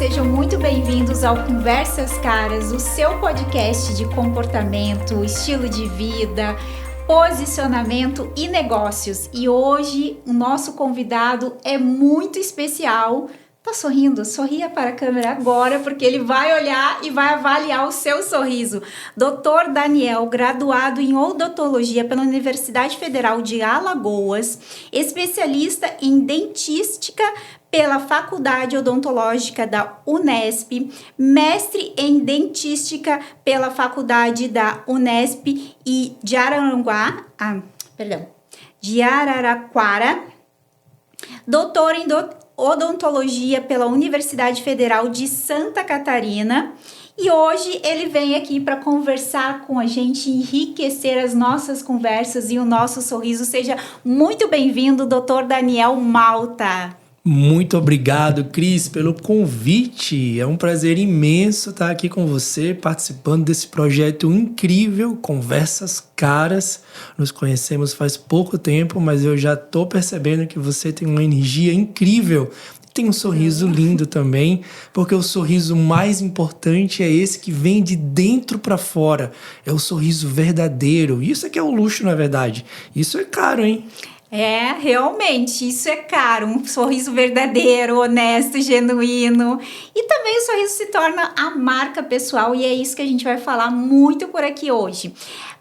sejam muito bem-vindos ao Conversas Caras, o seu podcast de comportamento, estilo de vida, posicionamento e negócios. E hoje o nosso convidado é muito especial. Tá sorrindo? Sorria para a câmera agora, porque ele vai olhar e vai avaliar o seu sorriso. Dr. Daniel, graduado em odontologia pela Universidade Federal de Alagoas, especialista em dentística pela Faculdade Odontológica da Unesp, mestre em dentística pela Faculdade da Unesp e de Araraquara, doutor em odontologia pela Universidade Federal de Santa Catarina, e hoje ele vem aqui para conversar com a gente, enriquecer as nossas conversas e o nosso sorriso. Seja muito bem-vindo, Dr. Daniel Malta. Muito obrigado, Cris, pelo convite. É um prazer imenso estar aqui com você, participando desse projeto incrível, Conversas Caras. Nos conhecemos faz pouco tempo, mas eu já estou percebendo que você tem uma energia incrível. Tem um sorriso lindo também, porque o sorriso mais importante é esse que vem de dentro para fora. É o sorriso verdadeiro. Isso é que é o luxo, na verdade. Isso é caro, hein? É, realmente, isso é caro, um sorriso verdadeiro, honesto, genuíno. E também o sorriso se torna a marca pessoal e é isso que a gente vai falar muito por aqui hoje.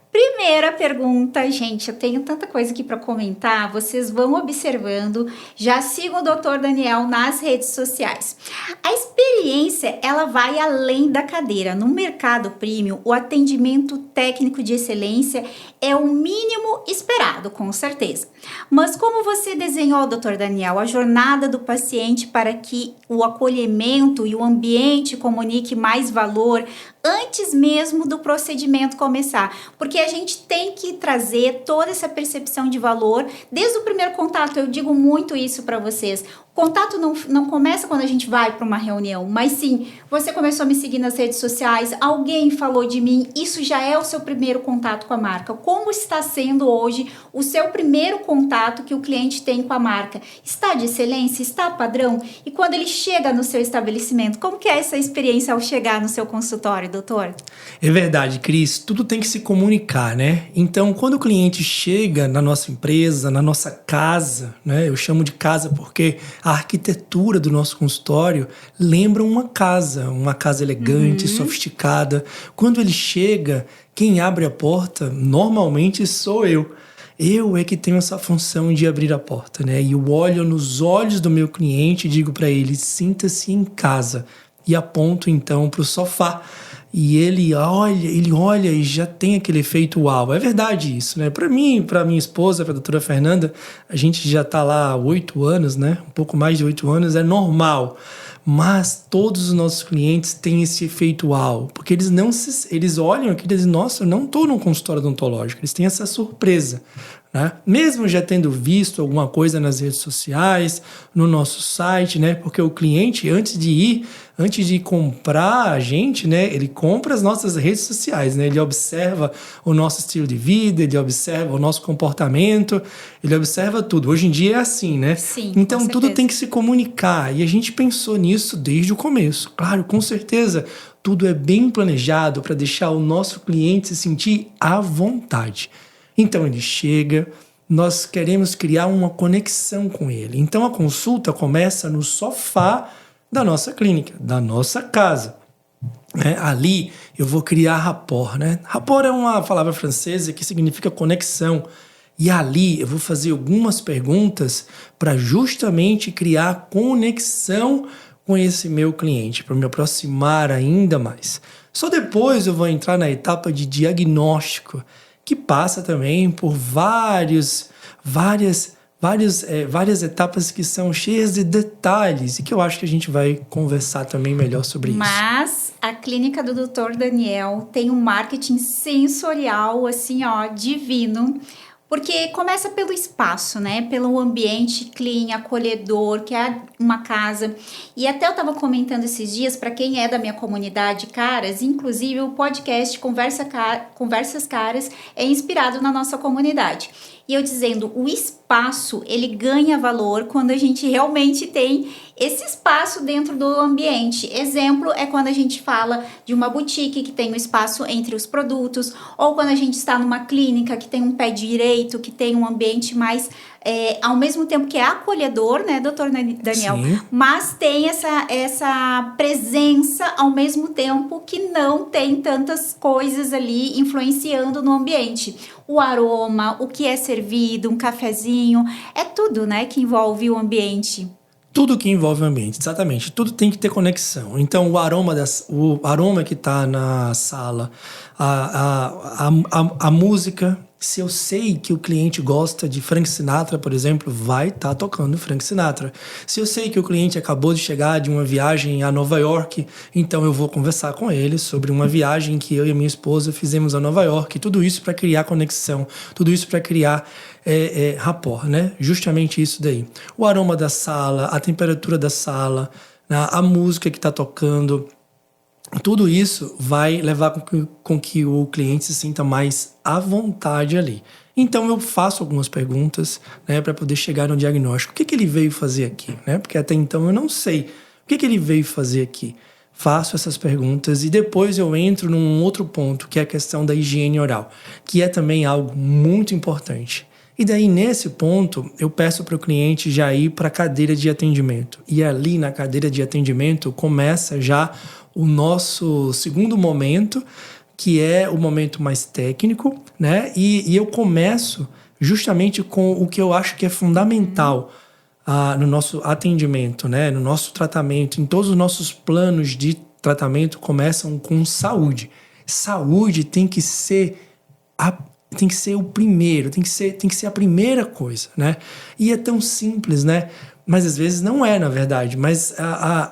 Primeira pergunta, gente, eu tenho tanta coisa aqui para comentar, vocês vão observando, já sigam o Dr. Daniel nas redes sociais. A experiência, ela vai além da cadeira. No mercado premium, o atendimento técnico de excelência é o mínimo esperado, com certeza. Mas como você desenhou, Dr. Daniel, a jornada do paciente para que o acolhimento e o ambiente comunique mais valor antes mesmo do procedimento começar? Porque a gente tem que trazer toda essa percepção de valor desde o primeiro contato. Eu digo muito isso para vocês. O contato não começa quando a gente vai para uma reunião, mas sim, você começou a me seguir nas redes sociais, alguém falou de mim, isso já é o seu primeiro contato com a marca. Como está sendo hoje o seu primeiro contato que o cliente tem com a marca? Está de excelência? Está padrão? E quando ele chega no seu estabelecimento, como que é essa experiência ao chegar no seu consultório, doutor? É verdade, Cris, tudo tem que se comunicar, né? Então, quando o cliente chega na nossa empresa, na nossa casa, né? Eu chamo de casa porque a arquitetura do nosso consultório lembra uma casa elegante, sofisticada. Quando ele chega, quem abre a porta normalmente sou eu. Eu é que tenho essa função de abrir a porta, né? E eu olho nos olhos do meu cliente e digo para ele, sinta-se em casa. E aponto então para o sofá. E ele olha e já tem aquele efeito uau. É verdade isso, né? Para mim, para minha esposa, para a doutora Fernanda, a gente já está lá há 8 anos, né? Um pouco mais de 8 anos, é normal. Mas todos os nossos clientes têm esse efeito uau, porque eles olham aqui e dizem, nossa, eu não estou num consultório odontológico. Eles têm essa surpresa, né? Mesmo já tendo visto alguma coisa nas redes sociais, no nosso site, né? Porque o cliente, antes de comprar a gente, né? Ele compra as nossas redes sociais, né? Ele observa o nosso estilo de vida, ele observa o nosso comportamento, ele observa tudo. Hoje em dia é assim, né? Sim, então tudo tem que se comunicar e a gente pensou nisso desde o começo. Claro, com certeza, tudo é bem planejado para deixar o nosso cliente se sentir à vontade. Então ele chega, nós queremos criar uma conexão com ele. Então a consulta começa no sofá da nossa clínica, da nossa casa. Ali eu vou criar rapport, né? Rapport é uma palavra francesa que significa conexão. E ali eu vou fazer algumas perguntas para justamente criar conexão com esse meu cliente, para me aproximar ainda mais. Só depois eu vou entrar na etapa de diagnóstico, que passa também por várias etapas que são cheias de detalhes e que eu acho que a gente vai conversar também melhor sobre isso. Mas a clínica do Dr. Daniel tem um marketing sensorial, assim, ó, divino. Porque começa pelo espaço, né? Pelo ambiente clean, acolhedor, que é uma casa. E até eu estava comentando esses dias, para quem é da minha comunidade Caras, inclusive o podcast Conversas Caras é inspirado na nossa comunidade. E eu dizendo, o espaço, ele ganha valor quando a gente realmente tem esse espaço dentro do ambiente. Exemplo é quando a gente fala de uma boutique que tem um espaço entre os produtos, ou quando a gente está numa clínica que tem um pé direito, que tem um ambiente mais, ao mesmo tempo que é acolhedor, né, doutor Daniel? Sim. Mas tem essa presença ao mesmo tempo que não tem tantas coisas ali influenciando no ambiente. O aroma, o que é servido, um cafezinho, é tudo, né, que envolve o ambiente. Tudo que envolve o ambiente, exatamente. Tudo tem que ter conexão. Então, o aroma que está na sala, a música. Se eu sei que o cliente gosta de Frank Sinatra, por exemplo, vai estar tocando Frank Sinatra. Se eu sei que o cliente acabou de chegar de uma viagem a Nova York, então eu vou conversar com ele sobre uma viagem que eu e a minha esposa fizemos a Nova York. Tudo isso para criar conexão, tudo isso para criar rapport, né? Justamente isso daí. O aroma da sala, a temperatura da sala, né? A música que está tocando. Tudo isso vai levar com que o cliente se sinta mais à vontade ali. Então eu faço algumas perguntas, né, para poder chegar no diagnóstico. O que ele veio fazer aqui? Né? Porque até então eu não sei. O que ele veio fazer aqui? Faço essas perguntas e depois eu entro num outro ponto, que é a questão da higiene oral, que é também algo muito importante. E daí, nesse ponto, eu peço para o cliente já ir para a cadeira de atendimento. E ali, na cadeira de atendimento, começa já o nosso segundo momento, que é o momento mais técnico, né? E eu começo justamente com o que eu acho que é fundamental no nosso atendimento, né? No nosso tratamento, em todos os nossos planos de tratamento começam com saúde. Saúde tem que ser o primeiro, tem que ser a primeira coisa, né? E é tão simples, né? Mas às vezes não é, na verdade. Mas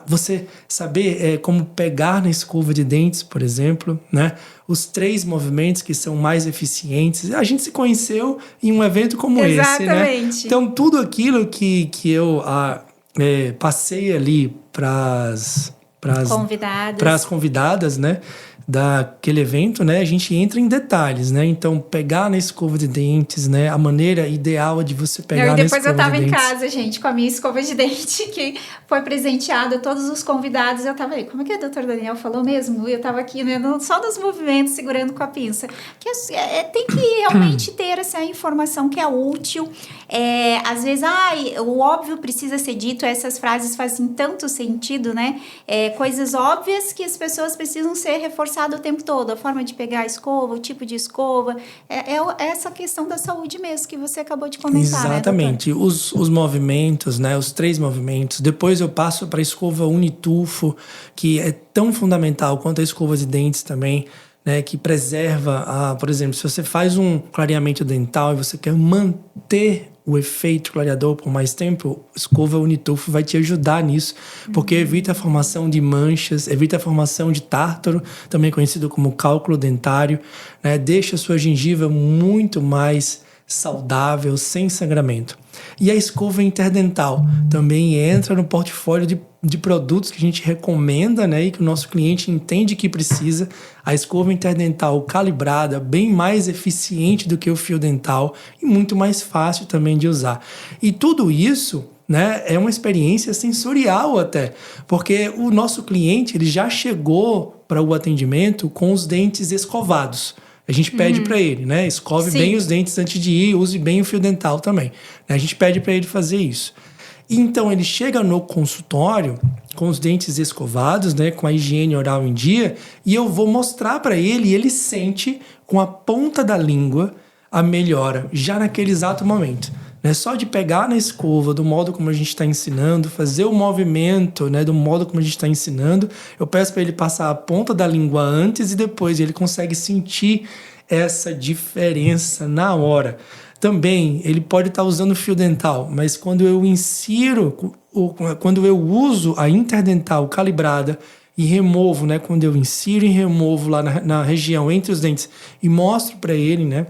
você saber como pegar na escova de dentes, por exemplo, né? Os 3 movimentos que são mais eficientes. A gente se conheceu em um evento como esse, né? Então, tudo aquilo que eu passei ali para as convidadas, né? Daquele evento, né, a gente entra em detalhes, né? Então, pegar na escova de dentes, né? A maneira ideal de você pegar na escova de dentes. Depois eu tava em casa, gente, com a minha escova de dente, que foi presenteada a todos os convidados. Eu tava aí, como é que o doutor Daniel falou mesmo? Eu tava aqui, né, só nos movimentos, segurando com a pinça. Que tem que realmente ter essa informação que é útil. Às vezes, o óbvio precisa ser dito, essas frases fazem tanto sentido, né? Coisas óbvias que as pessoas precisam ser reforçadas o tempo todo, a forma de pegar a escova, o tipo de escova, essa questão da saúde mesmo que você acabou de comentar. Exatamente, né, os movimentos, né, os 3 movimentos. Depois eu passo para a escova unitufo, que é tão fundamental quanto a escova de dentes também, né, que preserva, por exemplo, se você faz um clareamento dental e você quer manter o efeito clareador por mais tempo, escova unitufo vai te ajudar nisso, porque evita a formação de manchas, evita a formação de tártaro, também conhecido como cálculo dentário, né, deixa a sua gengiva muito mais saudável, sem sangramento. E a escova interdental também entra no portfólio de produtos que a gente recomenda, né, e que o nosso cliente entende que precisa. A escova interdental calibrada, bem mais eficiente do que o fio dental e muito mais fácil também de usar. E tudo isso, né, é uma experiência sensorial até, porque o nosso cliente ele já chegou para o atendimento com os dentes escovados. A gente pede para ele, né? Escove bem os dentes antes de ir, use bem o fio dental também. A gente pede para ele fazer isso. Então, ele chega no consultório com os dentes escovados, né? Com a higiene oral em dia, e eu vou mostrar para ele e ele sente com a ponta da língua a melhora, já naquele exato momento. Né? Só de pegar na escova, do modo como a gente está ensinando, fazer o movimento, né, do modo como a gente está ensinando, eu peço para ele passar a ponta da língua antes e depois ele consegue sentir essa diferença na hora. Também, ele pode estar usando fio dental, mas quando eu uso a interdental calibrada e removo, né, quando eu insiro e removo lá na região entre os dentes e mostro para ele, né,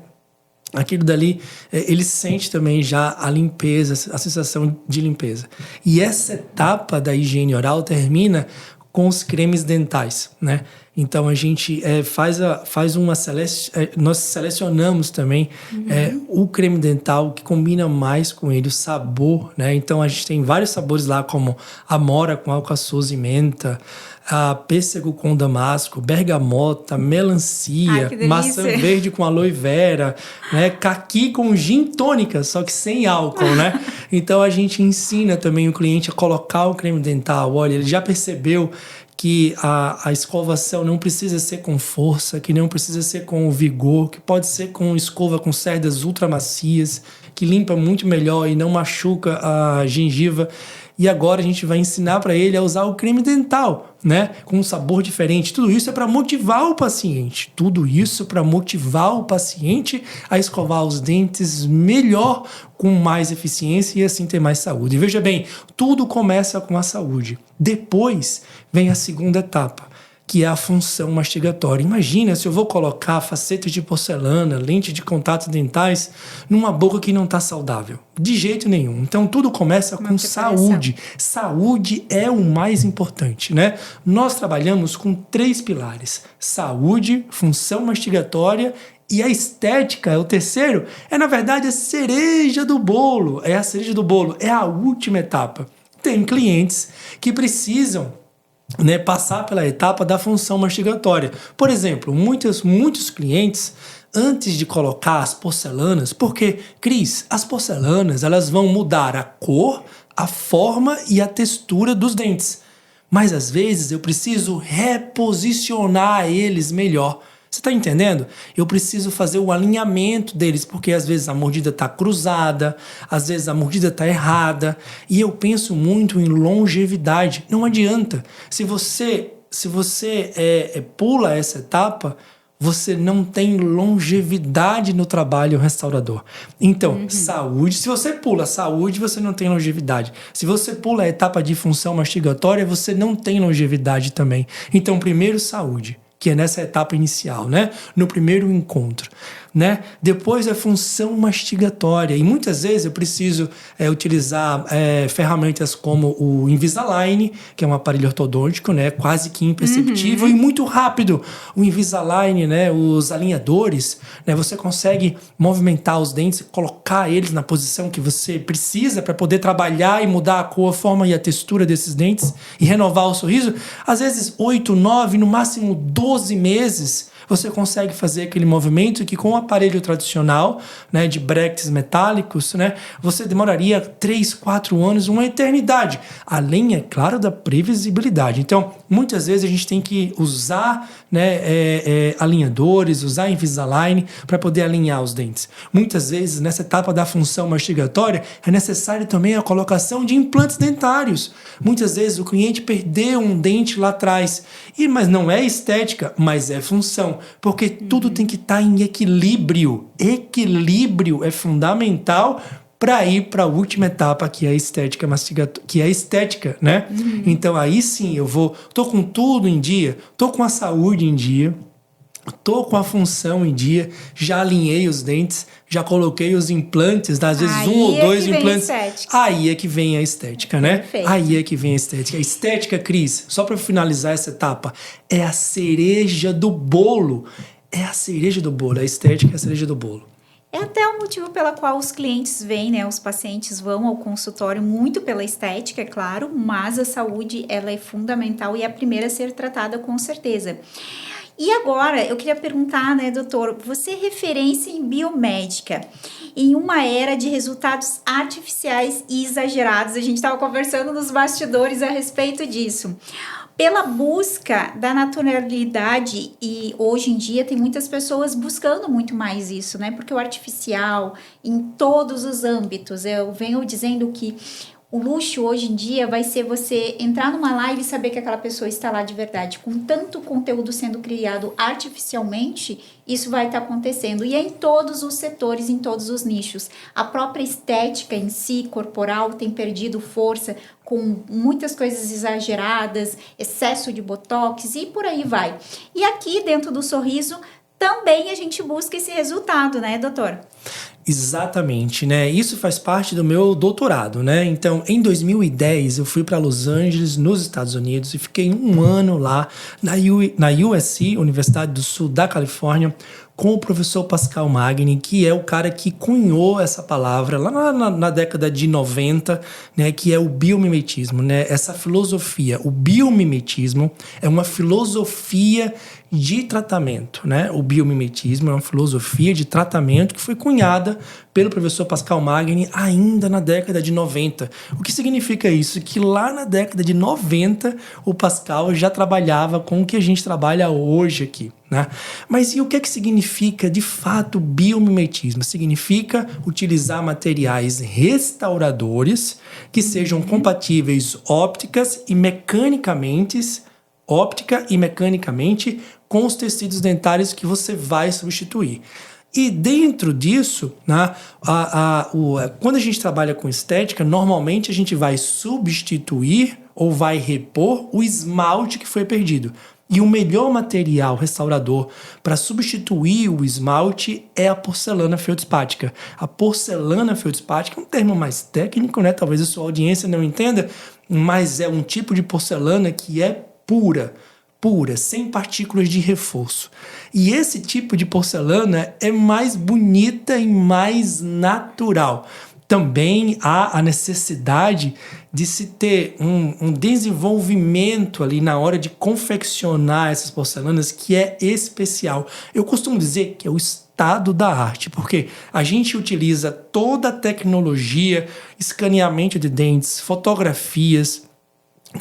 aquilo dali, ele sente também já a limpeza, a sensação de limpeza. E essa etapa da higiene oral termina com os cremes dentais, né? Então a gente nós selecionamos também o creme dental que combina mais com ele, o sabor, né? Então a gente tem vários sabores lá, como amora com alcaçuz e menta, pêssego com damasco, bergamota, melancia, maçã verde com aloe vera, né? Caqui com gin tônica, só que sem álcool, né? Então a gente ensina também o cliente a colocar o creme dental. Olha, ele já percebeu que a escovação não precisa ser com força, que não precisa ser com vigor, que pode ser com escova com cerdas ultramacias, que limpa muito melhor e não machuca a gengiva. E agora a gente vai ensinar para ele a usar o creme dental, né? Com um sabor diferente. Tudo isso é para motivar o paciente. Tudo isso para motivar o paciente a escovar os dentes melhor, com mais eficiência e assim ter mais saúde. E veja bem, tudo começa com a saúde. Depois vem a segunda etapa, que é a função mastigatória. Imagina se eu vou colocar facetas de porcelana, lente de contato dentais numa boca que não está saudável. De jeito nenhum. Então, tudo começa com saúde. Saúde é o mais importante, né? Nós trabalhamos com 3 pilares: saúde, função mastigatória e a estética é o terceiro. É, na verdade, a cereja do bolo. É a cereja do bolo. É a última etapa. Tem clientes que precisam, né, passar pela etapa da função mastigatória. Por exemplo, muitos clientes, antes de colocar as porcelanas, porque, Cris, as porcelanas elas vão mudar a cor, a forma e a textura dos dentes. Mas às vezes eu preciso reposicionar eles melhor. Você está entendendo? Eu preciso fazer o alinhamento deles, porque às vezes a mordida está cruzada, às vezes a mordida está errada. E eu penso muito em longevidade. Não adianta. Se você pula essa etapa, você não tem longevidade no trabalho restaurador. Então, saúde. Se você pula saúde, você não tem longevidade. Se você pula a etapa de função mastigatória, você não tem longevidade também. Então, primeiro, saúde, que é nessa etapa inicial, né? No primeiro encontro, né? Depois a função mastigatória. E muitas vezes eu preciso utilizar ferramentas como o Invisalign, que é um aparelho ortodôntico, né? Quase que imperceptível e muito rápido. O Invisalign, né? Os alinhadores, né? Você consegue movimentar os dentes, colocar eles na posição que você precisa para poder trabalhar e mudar a cor, a forma e a textura desses dentes e renovar o sorriso. Às vezes 8, 9, no máximo 12 meses, você consegue fazer aquele movimento que com o aparelho tradicional, né, de brackets metálicos, né, você demoraria 3, 4 anos, uma eternidade. Além, é claro, da previsibilidade. Então, muitas vezes a gente tem que usar, né, alinhadores, usar Invisalign para poder alinhar os dentes. Muitas vezes, nessa etapa da função mastigatória, é necessário também a colocação de implantes dentários. Muitas vezes o cliente perdeu um dente lá atrás, mas não é estética, mas é função. Porque tudo tem que estar em equilíbrio. Equilíbrio é fundamental para ir para a última etapa, que é a estética que é a estética, né? Então aí sim tô com tudo em dia, tô com a saúde em dia, tô com a função em dia, já alinhei os dentes, já coloquei os implantes, às vezes aí 1 ou 2 implantes. Aí é que vem a estética, né? Perfeito. Aí é que vem a estética. A estética, Cris, só para finalizar essa etapa, é a cereja do bolo. É a cereja do bolo. A estética é a cereja do bolo. É até o motivo pelo qual os clientes vêm, né? Os pacientes vão ao consultório muito pela estética, é claro, mas a saúde, ela é fundamental e é a primeira a ser tratada com certeza. E agora, eu queria perguntar, né, doutor, você é referência em biomédica, em uma era de resultados artificiais e exagerados. A gente estava conversando nos bastidores a respeito disso. Pela busca da naturalidade, e hoje em dia tem muitas pessoas buscando muito mais isso, né? Porque o artificial, em todos os âmbitos, eu venho dizendo que o luxo hoje em dia vai ser você entrar numa live e saber que aquela pessoa está lá de verdade. Com tanto conteúdo sendo criado artificialmente, isso vai estar acontecendo. E é em todos os setores, em todos os nichos. A própria estética em si, corporal, tem perdido força com muitas coisas exageradas, excesso de botox e por aí vai. E aqui dentro do sorriso, também a gente busca esse resultado, né, doutor? Exatamente, né? Isso faz parte do meu doutorado, né? Então, em 2010, eu fui para Los Angeles, nos Estados Unidos, e fiquei um ano lá na USC, Universidade do Sul da Califórnia, com o professor Pascal Magni, que é o cara que cunhou essa palavra lá na década de 90, né, que é o biomimetismo, né? Essa filosofia. O biomimetismo é uma filosofia de tratamento, né? O biomimetismo é uma filosofia de tratamento que foi cunhada pelo professor Pascal Magni ainda na década de 90. O que significa isso? Que lá na década de 90 o Pascal já trabalhava com o que a gente trabalha hoje aqui, né? Mas e o que significa de fato biomimetismo? Significa utilizar materiais restauradores que sejam compatíveis óptica e mecanicamente com os tecidos dentários que você vai substituir. E dentro disso, né, quando a gente trabalha com estética, normalmente a gente vai substituir ou vai repor o esmalte que foi perdido. E o melhor material restaurador para substituir o esmalte é a porcelana feldspática. A porcelana feldspática é um termo mais técnico, né? Talvez a sua audiência não entenda, mas é um tipo de porcelana que é pura, sem partículas de reforço. E esse tipo de porcelana é mais bonita e mais natural. Também há a necessidade de se ter um desenvolvimento ali na hora de confeccionar essas porcelanas que é especial. Eu costumo dizer que é o estado da arte, porque a gente utiliza toda a tecnologia, escaneamento de dentes, fotografias,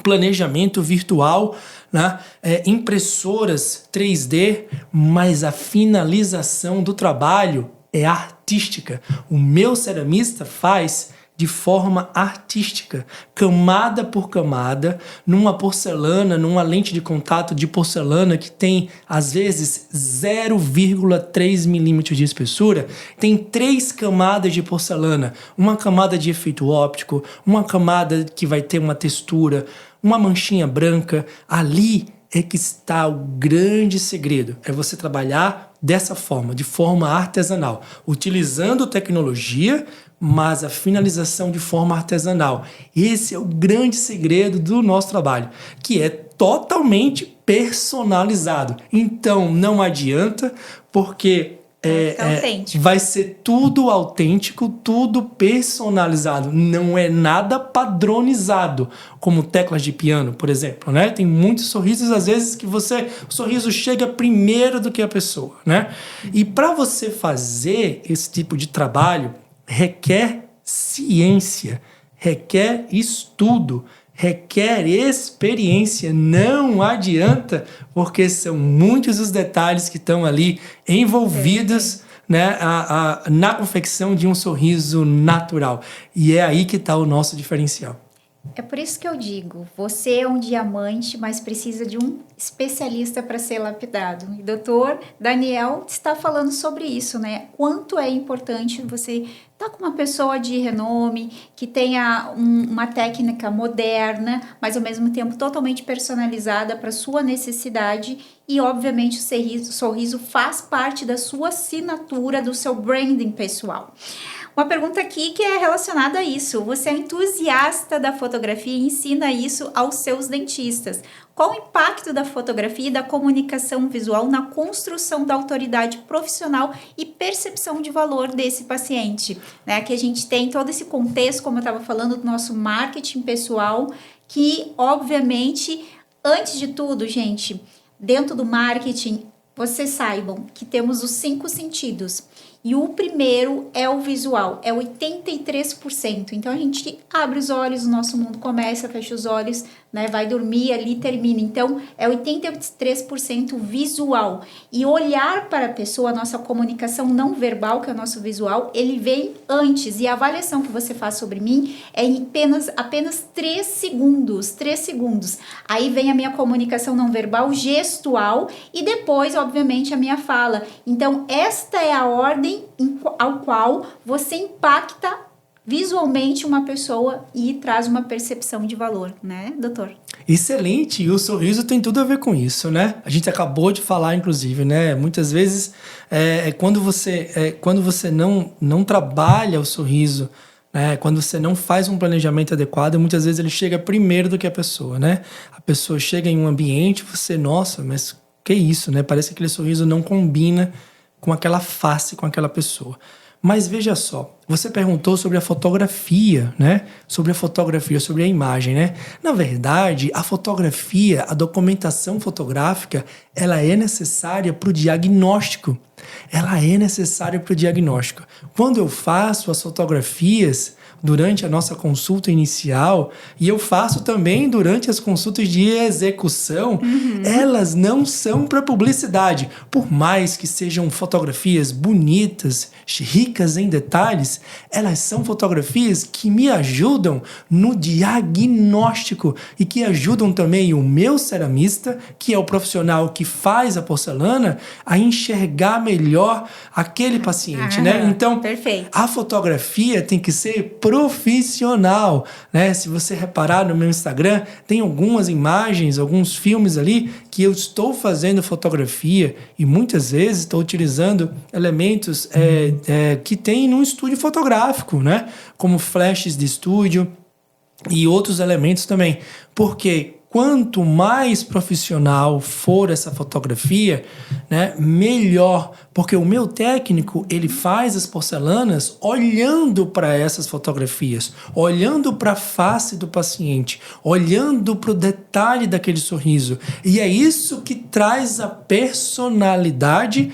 planejamento virtual, né? Impressoras 3D, mas a finalização do trabalho é artística. O meu ceramista faz de forma artística, camada por camada, numa porcelana, numa lente de contato de porcelana que tem, às vezes, 0,3 milímetros de espessura, tem 3 camadas de porcelana, uma camada de efeito óptico, uma camada que vai ter uma textura, uma manchinha branca. Ali é que está o grande segredo, é você trabalhar dessa forma, de forma artesanal, utilizando tecnologia, mas a finalização de forma artesanal. Esse é o grande segredo do nosso trabalho, que é totalmente personalizado. Então, não adianta, porque vai ser tudo autêntico, tudo personalizado. Não é nada padronizado, como teclas de piano, por exemplo, né? Tem muitos sorrisos, às vezes, que o sorriso chega primeiro do que a pessoa, né? E para você fazer esse tipo de trabalho, requer ciência, requer estudo, requer experiência. Não adianta, porque são muitos os detalhes que estão ali envolvidos, né, na confecção de um sorriso natural. E é aí que está o nosso diferencial. É por isso que eu digo, você é um diamante, mas precisa de um especialista para ser lapidado. E o doutor Daniel está falando sobre isso, né? Quanto é importante você estar com uma pessoa de renome, que tenha uma técnica moderna, mas ao mesmo tempo totalmente personalizada para sua necessidade. E obviamente o sorriso faz parte da sua assinatura, do seu branding pessoal. Uma pergunta aqui que é relacionada a isso. Você é entusiasta da fotografia e ensina isso aos seus dentistas. Qual o impacto da fotografia e da comunicação visual na construção da autoridade profissional e percepção de valor desse paciente? Né? Que a gente tem todo esse contexto, como eu estava falando, do nosso marketing pessoal, que obviamente, antes de tudo, gente, dentro do marketing, vocês saibam que temos os 5 sentidos. E o primeiro é o visual, é 83%. Então, a gente abre os olhos, o nosso mundo começa, fecha os olhos, né? Vai dormir, ali termina. Então, é 83% visual. E olhar para a pessoa, a nossa comunicação não verbal, que é o nosso visual, ele vem antes. E a avaliação que você faz sobre mim é em apenas 3 segundos. 3 segundos. Aí vem a minha comunicação não verbal, gestual, e depois, obviamente, a minha fala. Então, esta é a ordem ao qual você impacta visualmente uma pessoa e traz uma percepção de valor, né, doutor? Excelente, e o sorriso tem tudo a ver com isso, né? A gente acabou de falar, inclusive, né? Muitas vezes, quando você não trabalha o sorriso, né? Quando você não faz um planejamento adequado, muitas vezes ele chega primeiro do que a pessoa, né? A pessoa chega em um ambiente, você, nossa, mas que isso, né? Parece que aquele sorriso não combina com aquela face, com aquela pessoa. Mas veja só, você perguntou sobre a fotografia, né? Sobre a fotografia, sobre a imagem, né? Na verdade, a fotografia, a documentação fotográfica, ela é necessária para o diagnóstico. Ela é necessária para o diagnóstico. Quando eu faço as fotografias durante a nossa consulta inicial, e eu faço também durante as consultas de execução, elas não são para publicidade. Por mais que sejam fotografias bonitas, ricas em detalhes, elas são fotografias que me ajudam no diagnóstico e que ajudam também o meu ceramista, que é o profissional que faz a porcelana, a enxergar melhor aquele paciente, né? Então, perfeito. A fotografia tem que ser profissional, né? Se você reparar no meu Instagram, tem algumas imagens, alguns filmes ali que eu estou fazendo fotografia e muitas vezes estou utilizando elementos que tem num estúdio fotográfico, né? Como flashes de estúdio e outros elementos também. Porque quanto mais profissional for essa fotografia, né, melhor. Porque o meu técnico, ele faz as porcelanas olhando para essas fotografias, olhando para a face do paciente, olhando para o detalhe daquele sorriso. E é isso que traz a personalidade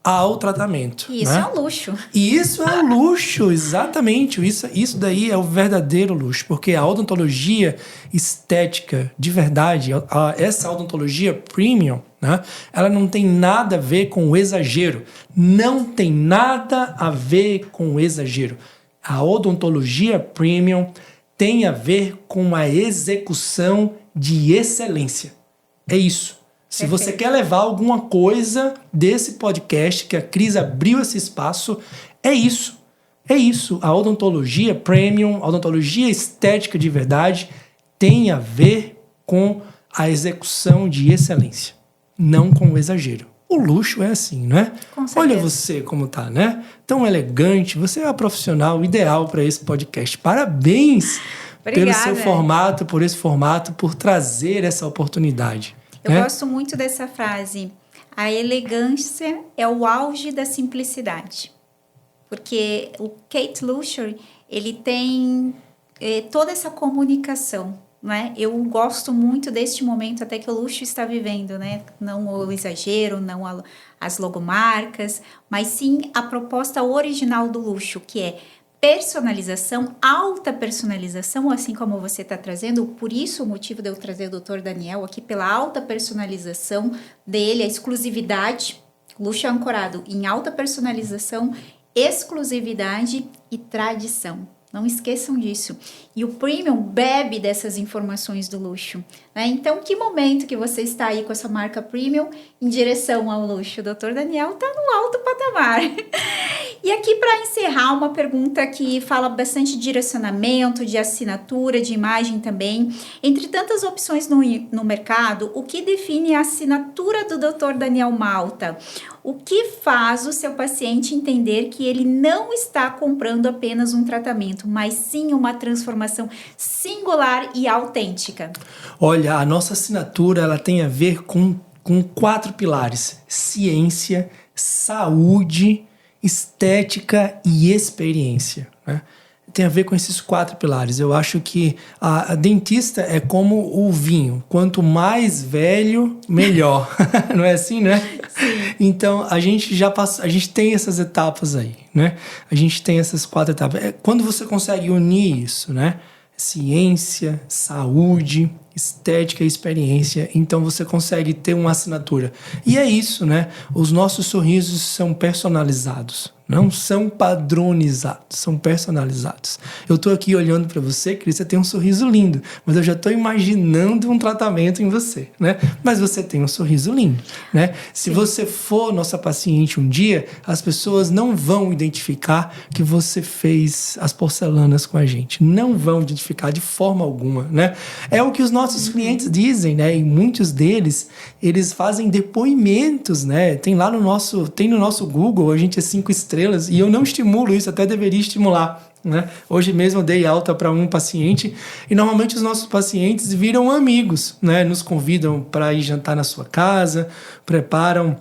ao tratamento. E isso, né? É um luxo. E isso é um luxo, exatamente. Isso daí é o verdadeiro luxo, porque a odontologia estética, de verdade, essa odontologia premium, né, ela não tem nada a ver com o exagero. Não tem nada a ver com o exagero. A odontologia premium tem a ver com a execução de excelência. É isso. Se você quer levar alguma coisa desse podcast, que a Cris abriu esse espaço, é isso. É isso. A odontologia premium, a odontologia estética de verdade, tem a ver com a execução de excelência, não com o exagero. O luxo é assim, né? Olha você como tá, né? Tão elegante. Você é a profissional ideal para esse podcast. Parabéns pelo seu formato, por esse formato, por trazer essa oportunidade. Eu gosto muito dessa frase. A elegância é o auge da simplicidade. Porque o Kate Luscher, ele tem toda essa comunicação, né? Eu gosto muito deste momento até que o luxo está vivendo, né? Não o exagero, não as logomarcas, mas sim a proposta original do luxo, que é personalização, alta personalização, assim como você está trazendo. Por isso o motivo de eu trazer o Dr. Daniel aqui, pela alta personalização dele, a exclusividade. Luxo é ancorado em alta personalização, exclusividade e tradição. Não esqueçam disso. E o Premium bebe dessas informações do luxo, né? Então, que momento que você está aí com essa marca Premium em direção ao luxo? O Dr. Daniel está no alto patamar. E aqui, para encerrar, uma pergunta que fala bastante de direcionamento, de assinatura, de imagem também. Entre tantas opções no mercado, o que define a assinatura do Dr. Daniel Malta? O que faz o seu paciente entender que ele não está comprando apenas um tratamento, mas sim uma transformação singular e autêntica? Olha, a nossa assinatura ela tem a ver com 4 pilares: ciência, saúde, estética e experiência, né? Tem a ver com esses 4 pilares. Eu acho que a dentista é como o vinho. Quanto mais velho, melhor. Não é assim, né? Sim. Então, a gente tem essas etapas aí, né? A gente tem essas 4 etapas. Quando você consegue unir isso, né? Ciência, saúde, estética e experiência. Então você consegue ter uma assinatura. E é isso, né? Os nossos sorrisos são personalizados. Não são padronizados, são personalizados. Eu tô aqui olhando para você, Cris, você tem um sorriso lindo, mas eu já tô imaginando um tratamento em você, né? Mas você tem um sorriso lindo, né? Se você for nossa paciente um dia, as pessoas não vão identificar que você fez as porcelanas com a gente. Não vão identificar de forma alguma, né? É o que os nossos clientes dizem, né? E muitos deles, eles fazem depoimentos, né? Tem no nosso Google, a gente é 5 estrelas, e eu não estimulo isso, até deveria estimular, né? Hoje mesmo eu dei alta para um paciente e normalmente os nossos pacientes viram amigos, né? Nos convidam para ir jantar na sua casa, preparam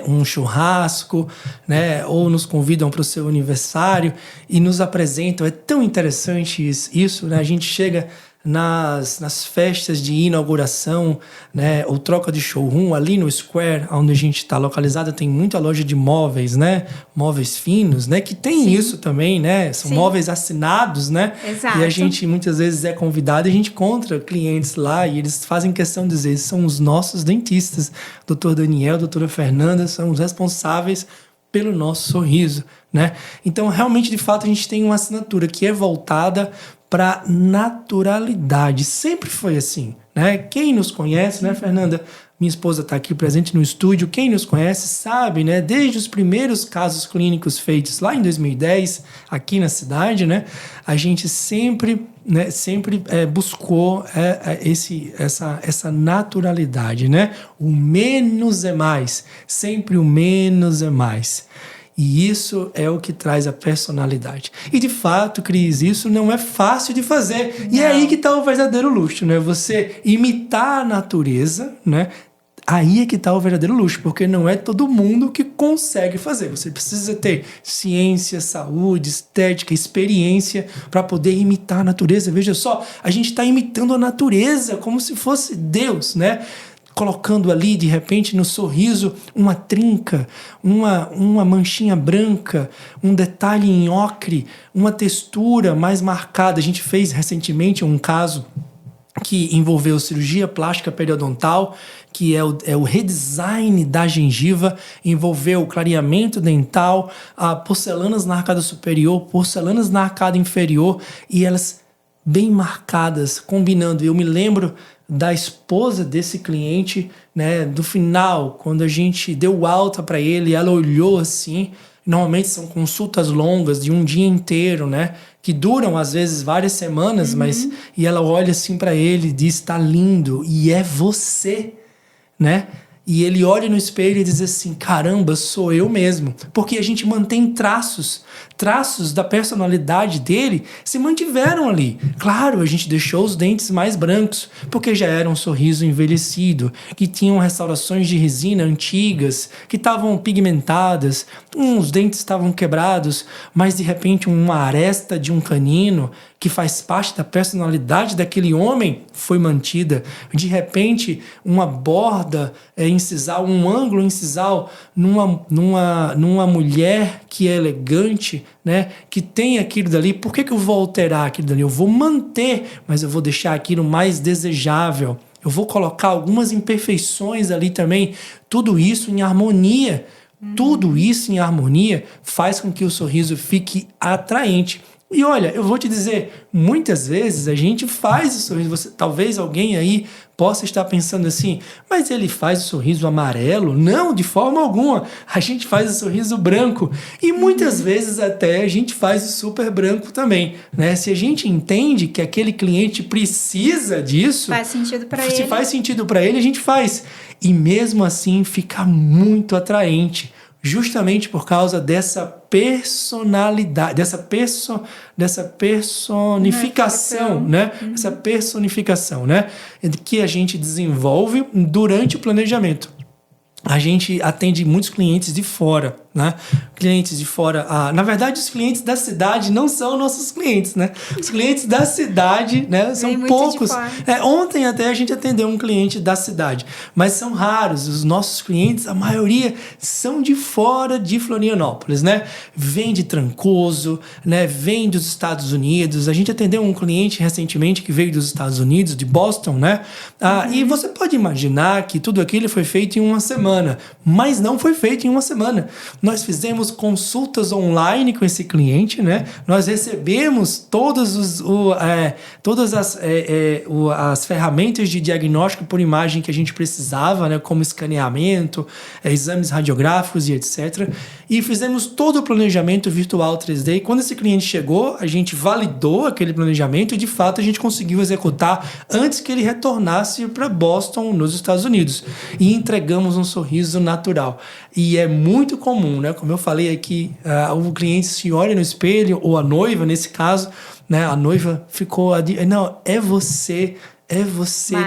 um churrasco, né? Ou nos convidam para o seu aniversário e nos apresentam. É tão interessante isso, né? A gente chega nas festas de inauguração, né, ou troca de showroom, ali no Square, onde a gente está localizado, tem muita loja de móveis, né, móveis finos, né, que tem isso também, né, são móveis assinados, né, Exato. E a gente muitas vezes é convidado e a gente encontra clientes lá e eles fazem questão de dizer, são os nossos dentistas, Dr. Daniel, doutora Fernanda, são os responsáveis pelo nosso sorriso, né? Então, realmente, de fato, a gente tem uma assinatura que é voltada para naturalidade. Sempre foi assim, né? Quem nos conhece, né, Fernanda? Minha esposa está aqui presente no estúdio. Quem nos conhece sabe, né? Desde os primeiros casos clínicos feitos lá em 2010, aqui na cidade, né? A gente sempre buscou essa naturalidade, né? O menos é mais. Sempre o menos é mais. E isso é o que traz a personalidade. E de fato, Cris, isso não é fácil de fazer. Não. E é aí que está o verdadeiro luxo, né? Você imitar a natureza, né? Aí é que está o verdadeiro luxo, porque não é todo mundo que consegue fazer. Você precisa ter ciência, saúde, estética, experiência para poder imitar a natureza. Veja só, a gente está imitando a natureza como se fosse Deus, né? Colocando ali, de repente, no sorriso, uma trinca, uma manchinha branca, um detalhe em ocre, uma textura mais marcada. A gente fez recentemente um caso que envolveu cirurgia plástica periodontal, que é o redesign da gengiva, envolveu o clareamento dental, porcelanas na arcada superior, porcelanas na arcada inferior, e elas bem marcadas, combinando. Eu me lembro da esposa desse cliente, né, do final, quando a gente deu alta para ele, ela olhou assim. Normalmente são consultas longas de um dia inteiro, né, que duram às vezes várias semanas, mas e ela olha assim para ele e diz: "Tá lindo, e é você", né? E ele olha no espelho e diz assim: caramba, sou eu mesmo. Porque a gente mantém traços da personalidade dele se mantiveram ali. Claro, a gente deixou os dentes mais brancos, porque já era um sorriso envelhecido, que tinham restaurações de resina antigas, que estavam pigmentadas, os dentes estavam quebrados, mas de repente uma aresta de um canino que faz parte da personalidade daquele homem foi mantida. De repente, uma borda incisal, um ângulo incisal numa mulher que é elegante, né, que tem aquilo dali. Por que eu vou alterar aquilo dali? Eu vou manter, mas eu vou deixar aquilo mais desejável. Eu vou colocar algumas imperfeições ali também. Tudo isso em harmonia. Tudo isso em harmonia faz com que o sorriso fique atraente. E olha, eu vou te dizer, muitas vezes a gente faz o sorriso. Talvez alguém aí possa estar pensando assim, mas ele faz o sorriso amarelo? Não, de forma alguma. A gente faz o sorriso branco. E muitas vezes até a gente faz o super branco também, né? Se a gente entende que aquele cliente precisa disso... Faz sentido para ele. Se faz sentido para ele, a gente faz. E mesmo assim fica muito atraente. Justamente por causa dessa personalidade, dessa personificação, né? Essa personificação, né? Que a gente desenvolve durante o planejamento. A gente atende muitos clientes de fora, né? Clientes de fora. Na verdade, os clientes da cidade não são nossos clientes, né? Os clientes da cidade, né, são poucos. Ontem até a gente atendeu um cliente da cidade, mas são raros. Os nossos clientes, a maioria, são de fora de Florianópolis, né? Vem de Trancoso, né? Vem dos Estados Unidos. A gente atendeu um cliente recentemente que veio dos Estados Unidos, de Boston, né? E você pode imaginar que tudo aquilo foi feito em uma semana, mas não foi feito em uma semana. Nós fizemos consultas online com esse cliente, né? Nós recebemos todas as ferramentas de diagnóstico por imagem que a gente precisava, né? Como escaneamento, exames radiográficos e etc. E fizemos todo o planejamento virtual 3D. E quando esse cliente chegou, a gente validou aquele planejamento e, de fato, a gente conseguiu executar antes que ele retornasse para Boston, nos Estados Unidos. E entregamos um sorriso natural. E é muito comum, né? Como eu falei aqui, o cliente se olha no espelho, ou a noiva, nesse caso, né? A noiva ficou... Não, é você que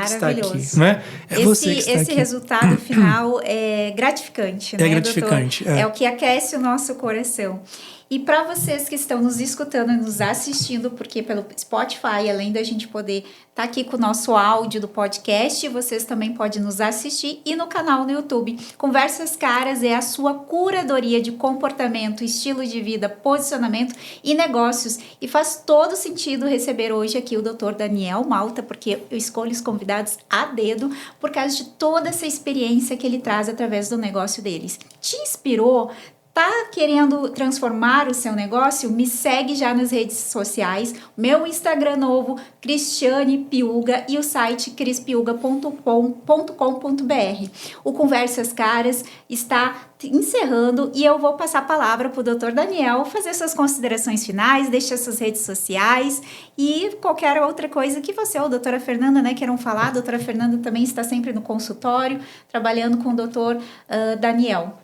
está aqui, né? Esse resultado final é gratificante, né, gratificante, doutor? É o que aquece o nosso coração. E para vocês que estão nos escutando e nos assistindo, porque pelo Spotify, além da gente poder estar aqui com o nosso áudio do podcast, vocês também podem nos assistir e no canal no YouTube. Conversas Caras é a sua curadoria de comportamento, estilo de vida, posicionamento e negócios. E faz todo sentido receber hoje aqui o Dr. Daniel Malta, porque eu escolho os convidados a dedo por causa de toda essa experiência que ele traz através do negócio deles. Te inspirou? Tá querendo transformar o seu negócio? Me segue já nas redes sociais, meu Instagram novo, Cristiane Piuga, e o site crispiuga.com.br. O Conversas Caras está encerrando e eu vou passar a palavra para o Dr. Daniel fazer suas considerações finais, deixar suas redes sociais e qualquer outra coisa que você ou a doutora Fernanda, né, queiram falar. A doutora Fernanda também está sempre no consultório, trabalhando com o Dr. Daniel.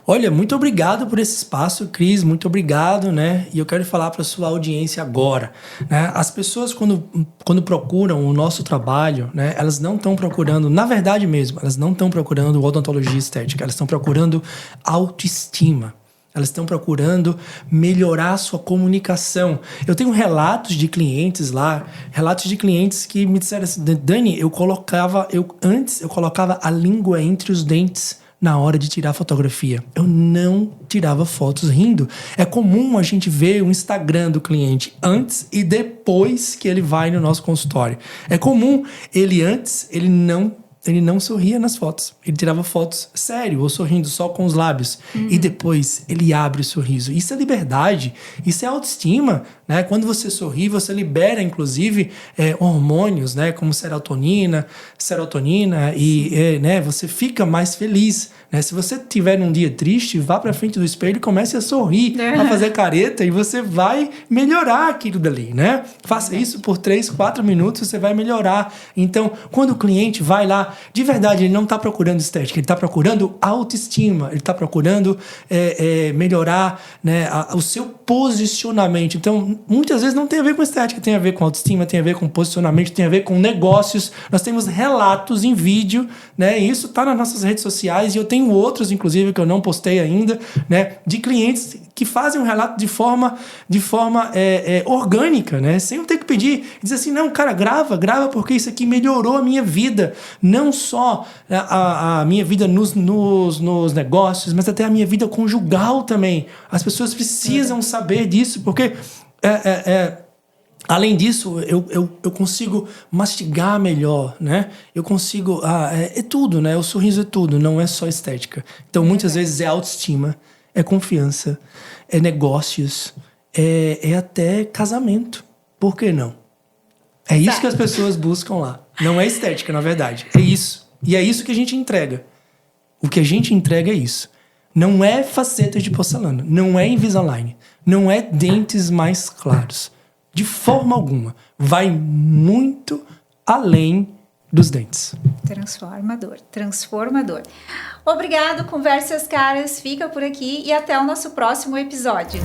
Olha, muito obrigado por esse espaço, Cris, muito obrigado, né? E eu quero falar para a sua audiência agora, né? As pessoas quando procuram o nosso trabalho, né? Elas não estão procurando, na verdade mesmo, elas não estão procurando odontologia estética, elas estão procurando autoestima. Elas estão procurando melhorar a sua comunicação. Eu tenho relatos de clientes que me disseram assim, Dani, antes eu colocava a língua entre os dentes na hora de tirar fotografia. Eu não tirava fotos rindo. É comum a gente ver o Instagram do cliente antes e depois que ele vai no nosso consultório. É comum ele não sorria nas fotos. Ele tirava fotos sério ou sorrindo só com os lábios. E depois ele abre o sorriso. Isso é liberdade. Isso é autoestima, né? Quando você sorri, você libera, inclusive, hormônios, né? Como serotonina e né? Você fica mais feliz, né? Se você tiver num dia triste, vá pra frente do espelho e comece a sorrir, a fazer careta, e você vai melhorar aquilo dali, né? Faça isso por 3-4 minutos, você vai melhorar. Então, quando o cliente vai lá, de verdade, ele não está procurando estética, ele está procurando autoestima, ele está procurando melhorar, né, o seu posicionamento. Então, muitas vezes não tem a ver com estética, tem a ver com autoestima, tem a ver com posicionamento, tem a ver com negócios. Nós temos relatos em vídeo, né? Isso está nas nossas redes sociais e eu tenho outros, inclusive, que eu não postei ainda, né? De clientes que fazem um relato de forma orgânica, né? Sem eu ter que pedir. Diz assim, não, cara, grava porque isso aqui melhorou a minha vida. Não só a minha vida nos negócios, mas até a minha vida conjugal também. As pessoas precisam saber disso, porque além disso, eu consigo mastigar melhor, né? Eu consigo... é tudo, né? O sorriso é tudo, não é só estética. Então, muitas vezes é autoestima, é confiança, é negócios, é até casamento. Por que não? É isso que as pessoas buscam lá. Não é estética, na verdade. É isso. E é isso que a gente entrega. O que a gente entrega é isso. Não é facetas de porcelana. Não é Invisalign. Não é dentes mais claros. De forma alguma. Vai muito além dos dentes. Transformador. Obrigado, Conversas Caras. Fica por aqui e até o nosso próximo episódio.